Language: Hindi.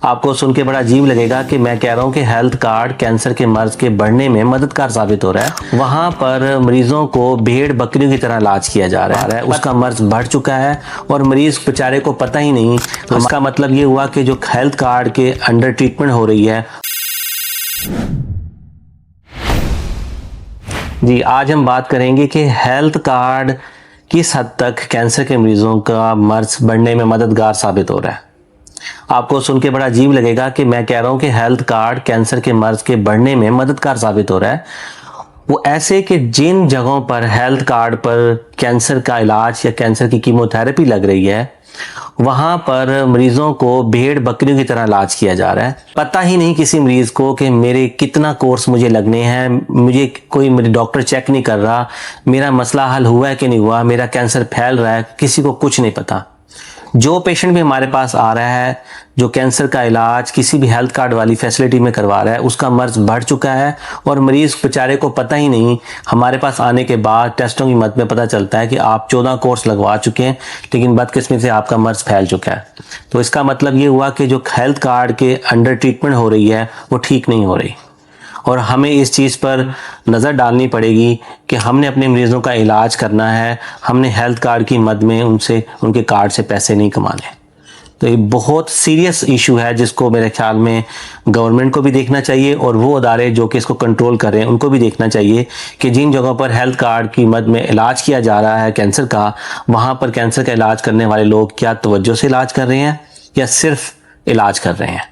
आपको सुन के बड़ा अजीब लगेगा कि मैं कह रहा हूँ कि हेल्थ कार्ड कैंसर के मर्ज के बढ़ने में मददगार साबित हो रहा है। वहां पर मरीजों को भेड़ बकरियों की तरह इलाज किया जा रहा है। उसका मर्ज बढ़ चुका है और मरीज बेचारे को पता ही नहीं। तो इसका मतलब ये हुआ कि जो हेल्थ कार्ड के अंडर ट्रीटमेंट हो रही है। जी, आज हम बात करेंगे कि हेल्थ कार्ड किस हद तक कैंसर के मरीजों का मर्ज बढ़ने में मददगार साबित हो रहा है। आपको सुन के बड़ा अजीब लगेगा कि मैं कह रहा हूं कि हेल्थ कार्ड कैंसर के मर्ज के बढ़ने में मददगार साबित हो रहा है। वो ऐसे कि जिन जगहों पर हेल्थ कार्ड पर कैंसर का इलाज या कैंसर की कीमोथेरेपी लग रही है, वहां पर मरीजों को भेड़ बकरियों की तरह इलाज किया जा रहा है। पता ही नहीं किसी मरीज को कि मेरे कितना कोर्स मुझे लगने हैं, मुझे कोई मेरे डॉक्टर चेक नहीं कर रहा, मेरा मसला हल हुआ है कि नहीं हुआ, मेरा कैंसर फैल रहा है, किसी को कुछ नहीं पता। जो पेशेंट भी हमारे पास आ रहा है जो कैंसर का इलाज किसी भी हेल्थ कार्ड वाली फैसिलिटी में करवा रहा है, उसका मर्ज बढ़ चुका है और मरीज बेचारे को पता ही नहीं। हमारे पास आने के बाद टेस्टों की मद में पता चलता है कि आप 14 कोर्स लगवा चुके हैं, लेकिन बदकिस्मती से आपका मर्ज फैल चुका है। तो इसका मतलब ये हुआ कि जो हेल्थ कार्ड के अंडर ट्रीटमेंट हो रही है वो ठीक नहीं हो रही और हमें इस चीज़ पर नज़र डालनी पड़ेगी कि हमने अपने मरीज़ों का इलाज करना है। हमने हेल्थ कार्ड की मद में उनसे उनके कार्ड से पैसे नहीं कमाने। तो ये बहुत सीरियस इशू है जिसको मेरे ख्याल में गवर्नमेंट को भी देखना चाहिए और वो अदारे जो कि इसको कंट्रोल कर रहे हैं उनको भी देखना चाहिए कि जिन जगहों पर हेल्थ कार्ड की मद में इलाज किया जा रहा है कैंसर का, वहाँ पर कैंसर का इलाज करने वाले लोग क्या तवज्जो से इलाज कर रहे हैं या सिर्फ इलाज कर रहे हैं।